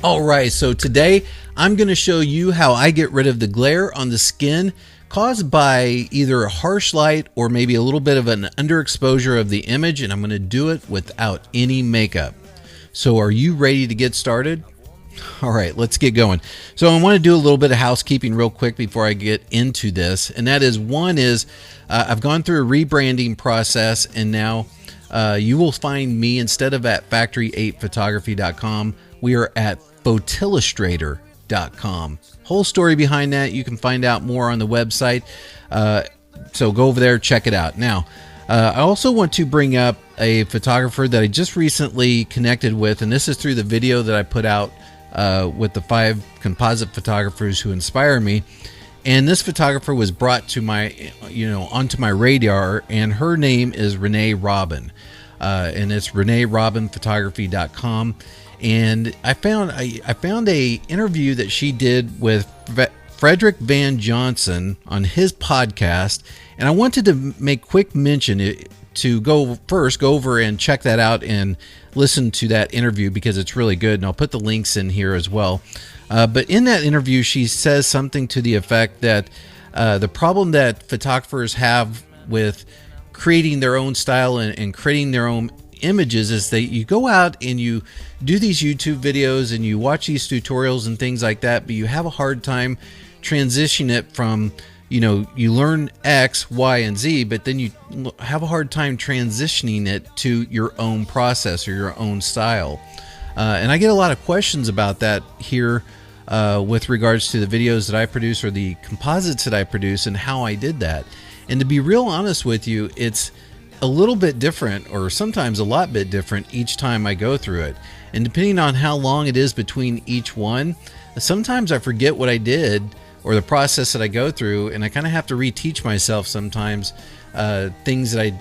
Alright, so today I'm going to show you how I get rid of the glare on the skin caused by either a harsh light or maybe a little bit of an underexposure of the image, and I'm going to do it without any makeup. So are you ready to get started? Alright, let's get going. So I want to do a little bit of housekeeping real quick before I get into this, and that is, one is I've gone through a rebranding process, and now you will find me, instead of at factory8photography.com, we are at photillustrator.com. Whole story behind that, you can find out more on the website, so go over there, check it out. Now I also want to bring up a photographer that I just recently connected with, and this is through the video that I put out with the 5 composite photographers who inspire me. And this photographer was brought to my onto my radar, and her name is Renee Robin, and it's reneerobinphotography.com. And I found a interview that she did with Frederick Van Johnson on his podcast, and I wanted to make quick mention to go over and check that out and listen to that interview, because it's really good, and I'll put the links in here as well. But in that interview, she says something to the effect that the problem that photographers have with creating their own style and creating their own images is that you go out and you do these YouTube videos and you watch these tutorials and things like that, but you have a hard time transitioning it from, you learn X, Y, and Z, but then you have a hard time transitioning it to your own process or your own style. And I get a lot of questions about that here with regards to the videos that I produce or the composites that I produce and how I did that. And to be real honest with you, it's a little bit different, or sometimes a lot bit different each time I go through it. And depending on how long it is between each one, sometimes I forget what I did or the process that I go through, and I kind of have to reteach myself sometimes things that I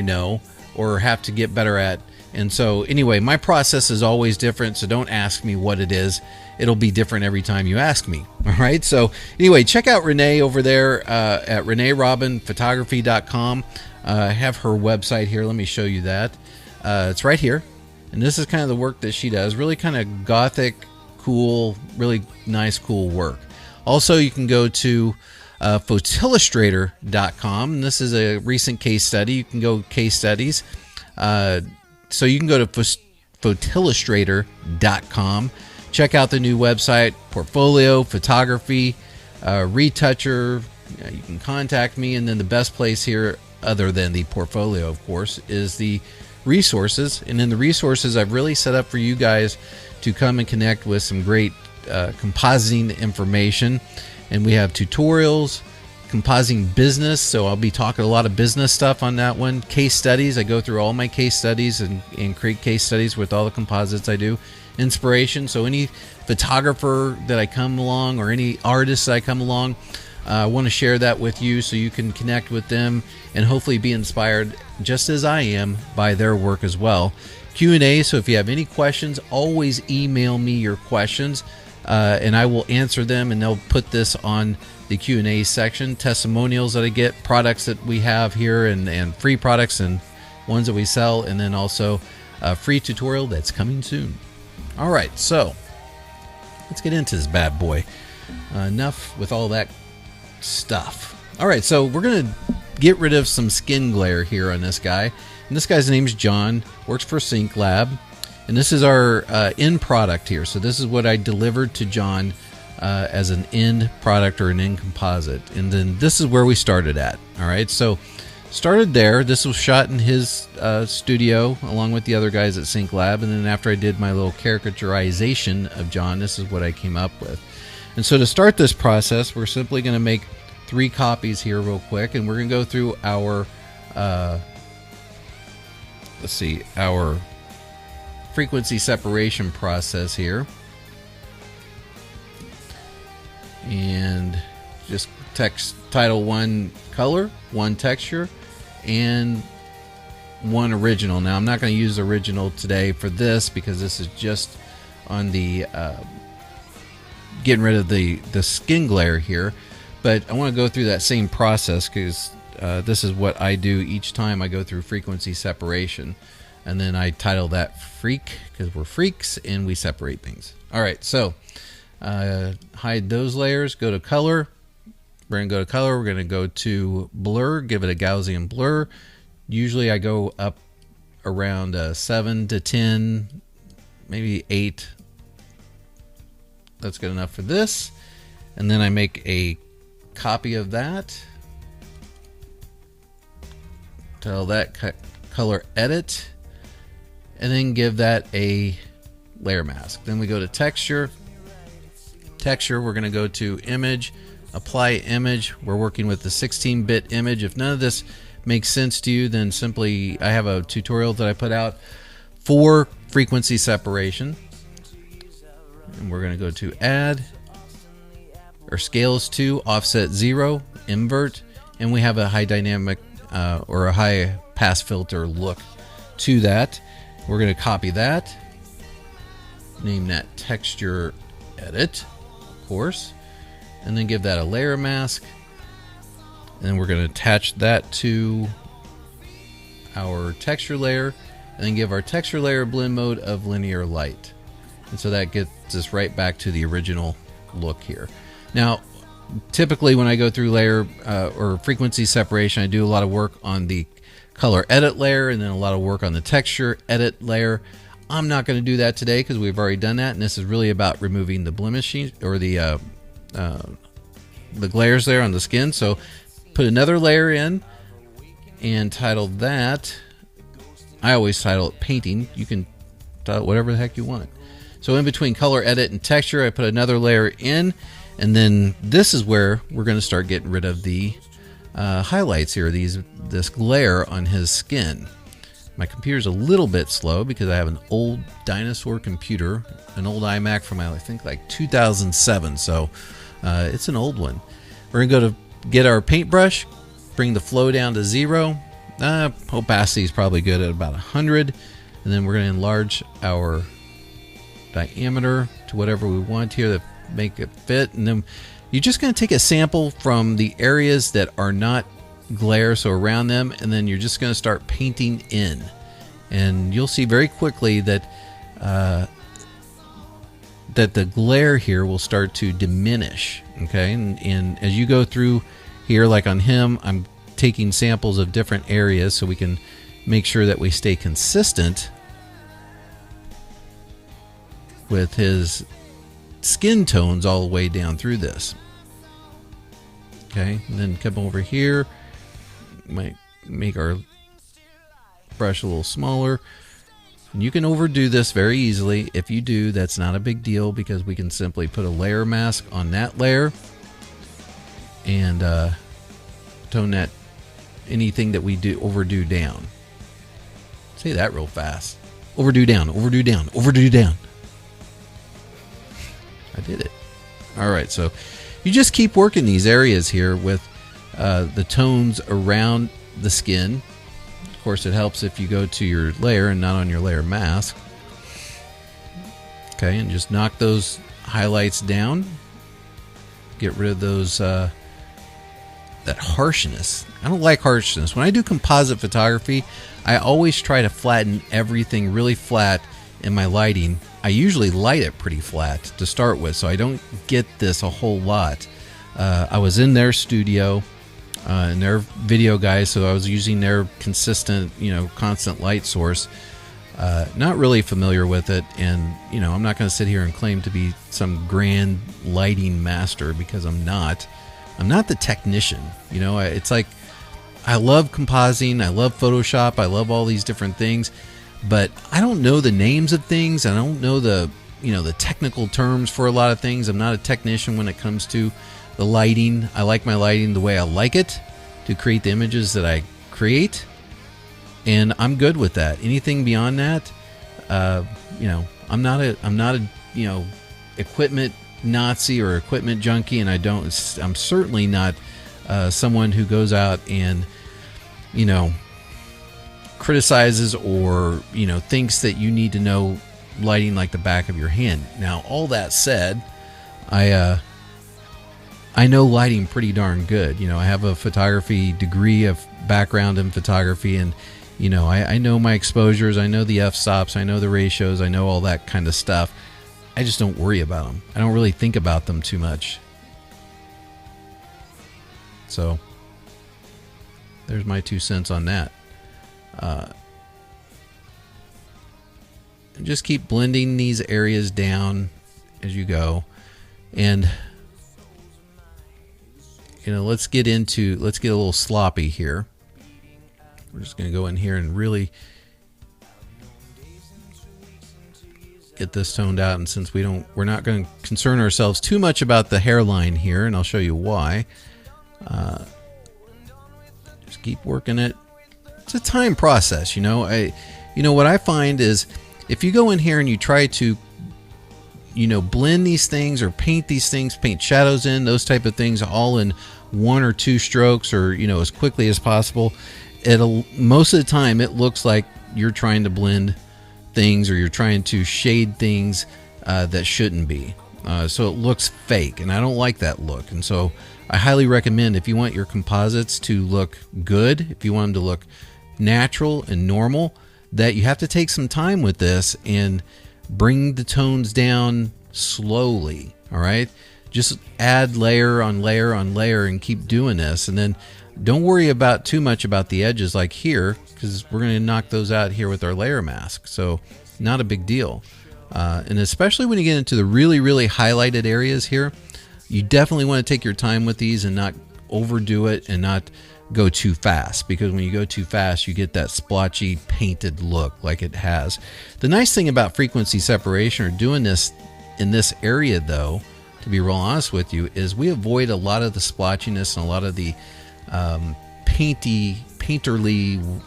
know or have to get better at. And so anyway, my process is always different, so don't ask me what it is. It'll be different every time you ask me. All right, so anyway, check out Renee over there at reneerobinphotography.com. I have her website here. Let me show you that. It's right here, and this is kind of the work that she does. Really kind of gothic, cool, really nice, cool work. Also, you can go to photillustrator.com. This is a recent case study. You can go case studies. So you can go to photillustrator.com. Check out the new website, portfolio, photography, retoucher. You can contact me, and then the best place here, other than the portfolio, of course, is the resources. And in the resources, I've really set up for you guys to come and connect with some great compositing information. And we have tutorials, compositing business, so I'll be talking a lot of business stuff on that one. Case studies, I go through all my case studies and create case studies with all the composites I do. Inspiration, so any photographer that I come along or any artist that I come along, I want to share that with you so you can connect with them and hopefully be inspired just as I am by their work as well. Q&A, so if you have any questions, always email me your questions and I will answer them, and they'll put this on the Q&A section. Testimonials that I get, products that we have here, and free products and ones that we sell, and then also a free tutorial that's coming soon. All right, so let's get into this bad boy. Enough with all that stuff. All right, so we're going to get rid of some skin glare here on this guy. And this guy's name's John, works for Sync Lab. And this is our end product here. So this is what I delivered to John as an end product or an end composite. And then this is where we started at. All right, so started there. This was shot in his studio along with the other guys at Sync Lab. And then after I did my little caricaturization of John, this is what I came up with. And so to start this process, we're simply going to make 3 copies here real quick. And we're going to go through our, our frequency separation process here. And just text title 1 color, 1 texture, and 1 original. Now I'm not going to use original today for this because this is just on the getting rid of the skin glare here, but I want to go through that same process because this is what I do each time I go through frequency separation. And then I title that Freak because we're freaks and we separate things. All right, so hide those layers. Go to color. We're going to go to color. We're going to go to blur. Give it a Gaussian blur. Usually I go up around 7 to 10, maybe 8. That's good enough for this. And then I make a copy of that. Tell that color edit. And then give that a layer mask. Then we go to texture. Texture, we're going to go to image, apply image. We're working with the 16-bit image. If none of this makes sense to you, then simply, I have a tutorial that I put out for frequency separation. And we're going to go to add, or scales to, offset 0, invert, and we have a high dynamic or a high pass filter look to that. We're going to copy that, name that texture edit, of course, and then give that a layer mask. And we're going to attach that to our texture layer, and then give our texture layer blend mode of linear light. And so that gets us right back to the original look here. Now, typically when I go through layer or frequency separation, I do a lot of work on the color edit layer and then a lot of work on the texture edit layer. I'm not going to do that today because we've already done that, and this is really about removing the blemishes or the glares there on the skin. So put another layer in and title that, I always title it painting. You can title it whatever the heck you want. So in between color edit and texture, I put another layer in, and then this is where we're going to start getting rid of the highlights here, this glare on his skin. My computer's a little bit slow because I have an old dinosaur computer, an old iMac from I think like 2007, so it's an old one. We're going to go to get our paintbrush, bring the flow down to 0. Opacity is probably good at about 100, and then we're going to enlarge our diameter to whatever we want here to make it fit. And then you're just going to take a sample from the areas that are not glare, so around them, and then you're just going to start painting in, and you'll see very quickly that that the glare here will start to diminish. Okay, and as you go through here, like on him, I'm taking samples of different areas so we can make sure that we stay consistent with his skin tones all the way down through this. Okay, and then come over here. Might make our brush a little smaller. And you can overdo this very easily. If you do, that's not a big deal because we can simply put a layer mask on that layer and tone that anything that we do overdo down. Say that real fast. Overdo down, overdo down, overdo down. I did it. All right, so you just keep working these areas here with the tones around the skin. Of course, it helps if you go to your layer and not on your layer mask. Okay, and just knock those highlights down. Get rid of those that harshness. I don't like harshness. When I do composite photography, I always try to flatten everything really flat in my lighting. I usually light it pretty flat to start with, so I don't get this a whole lot. I was in their studio and their video guys, so I was using their consistent, constant light source. Not really familiar with it, and I'm not going to sit here and claim to be some grand lighting master because I'm not. I'm not the technician. It's like I love compositing, I love Photoshop, I love all these different things, but I don't know the names of things. I don't know the technical terms for a lot of things. I'm not a technician when it comes to the lighting. I like my lighting the way I like it to create the images that I create, and I'm good with that. Anything beyond that, I'm not a equipment Nazi or equipment junkie, and I'm certainly not someone who goes out and criticizes or thinks that you need to know lighting like the back of your hand. Now, all that said, I know lighting pretty darn good. I have a photography degree of background in photography, and You know, I know my exposures, I know the f-stops, I know the ratios, I know all that kind of stuff. I just don't worry about them. I don't really think about them too much. So there's my 2 cents on that. And just keep blending these areas down as you go. And you know, let's get a little sloppy here. We're just going to go in here and really get this toned out. And since we're not going to concern ourselves too much about the hairline here, and I'll show you why. Just keep working it. It's a time process, you know. What I find is if you go in here and you try to, you know, blend these things or paint these things, paint shadows in, those type of things all in 1 or 2 strokes, or, you know, as quickly as possible, most of the time it looks like you're trying to blend things or you're trying to shade things that shouldn't be. So it looks fake, and I don't like that look. And so I highly recommend, if you want your composites to look good, if you want them to look natural and normal, that you have to take some time with this and bring the tones down slowly. All right, just add layer on layer on layer and keep doing this. And then don't worry about too much about the edges like here, because we're going to knock those out here with our layer mask. So not a big deal. And especially when you get into the really, really highlighted areas here, you definitely want to take your time with these and not overdo it and not go too fast, because when you go too fast, you get that splotchy painted look like it has. The nice thing about frequency separation, or doing this in this area though, to be real honest with you, is we avoid a lot of the splotchiness and a lot of the painterly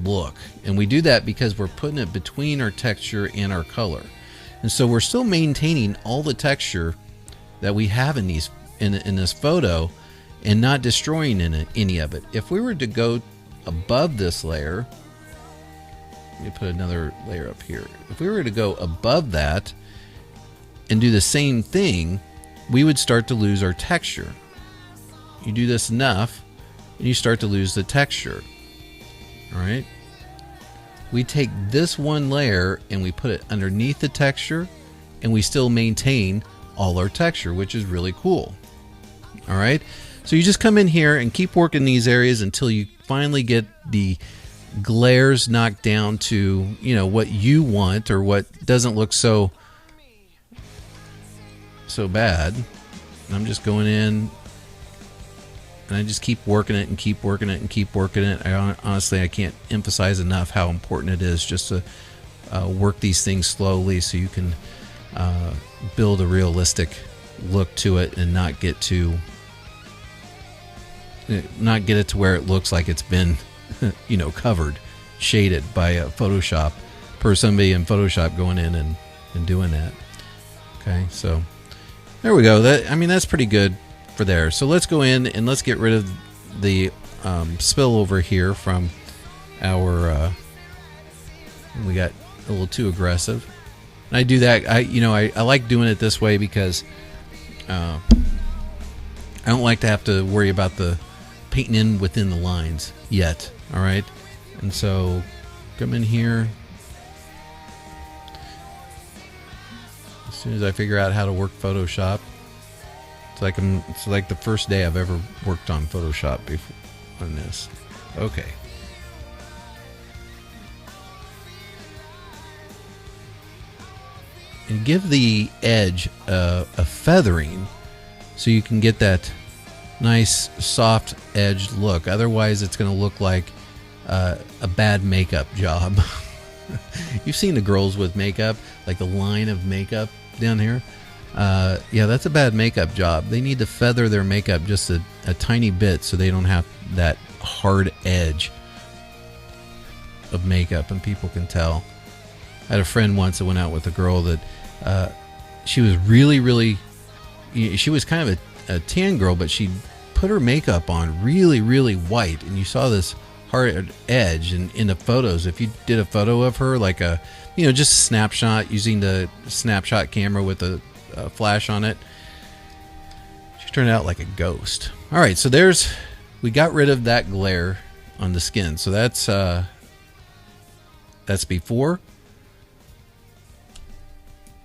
look. And we do that because we're putting it between our texture and our color. And so we're still maintaining all the texture that we have in this photo and not destroying any of it. If we were to go above this layer, let me put another layer up here. If we were to go above that and do the same thing, we would start to lose our texture. You do this enough and you start to lose the texture. All right. We take this one layer and we put it underneath the texture, and we still maintain all our texture, which is really cool. All right. So you just come in here and keep working these areas until you finally get the glares knocked down to, you know, what you want, or what doesn't look so bad. And I'm just going in and I just keep working it and keep working it and keep working it. Honestly, I can't emphasize enough how important it is just to work these things slowly so you can build a realistic look to it and not get it to where it looks like it's been you know, covered, shaded by Photoshop, per somebody in Photoshop going in and doing that. Okay, so there we go. That's pretty good for there. So let's go in and let's get rid of the spill over here from our we got a little too aggressive. And I do that, I like doing it this way because I don't like to have to worry about the painting in within the lines yet. All right, and so come in here as soon as I figure out how to work Photoshop. It's like the first day I've ever worked on Photoshop before on this. Okay. And give the edge a feathering so you can get that nice soft edged look. Otherwise it's going to look like a bad makeup job. You've seen the girls with makeup, like the line of makeup down here. Yeah, that's a bad makeup job. They need to feather their makeup just a tiny bit so they don't have that hard edge of makeup and people can tell. I had a friend once that went out with a girl that she was really, she was kind of a tan girl, but she put her makeup on really white, and you saw this hard edge. And in the photos, if you did a photo of her, like just a snapshot using the snapshot camera with a flash on it, she turned out like a ghost. All right, so we got rid of that glare on the skin, so that's That's before,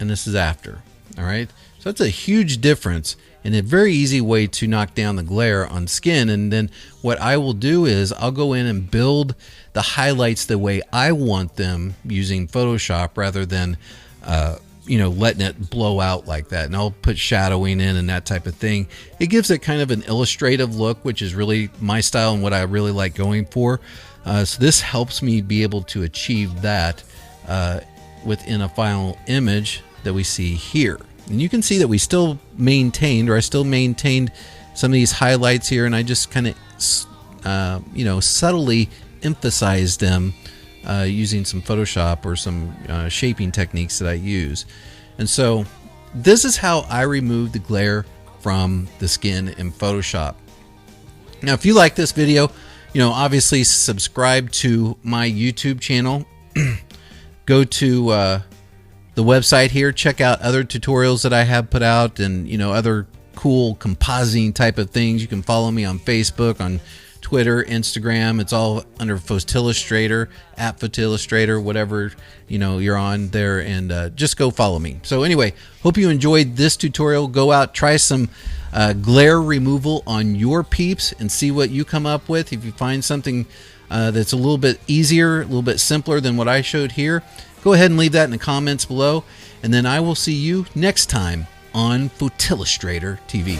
and this is after. All right, so that's a huge difference and a very easy way to knock down the glare on skin. And then what I will do is I'll go in and build the highlights the way I want them using Photoshop rather than letting it blow out like that. And I'll put shadowing in and that type of thing. It gives it kind of an illustrative look, which is really my style and what I really like going for. So this helps me be able to achieve that within a final image that we see here. And you can see that I still maintained some of these highlights here, and I just kind of subtly emphasized them using some Photoshop or some shaping techniques that I use. And so this is how I remove the glare from the skin in Photoshop. Now, if you like this video, obviously subscribe to my YouTube channel. Go to the website here, check out other tutorials that I have put out, and other cool compositing type of things. You can follow me on Facebook, on Twitter, Instagram. It's all under Photillustrator, at Photillustrator, whatever you're on there, and just go follow me. So anyway, hope you enjoyed this tutorial. Go out, try some glare removal on your peeps and see what you come up with. If you find something that's a little bit easier, a little bit simpler than what I showed here, go ahead and leave that in the comments below, and then I will see you next time on Photillustrator TV.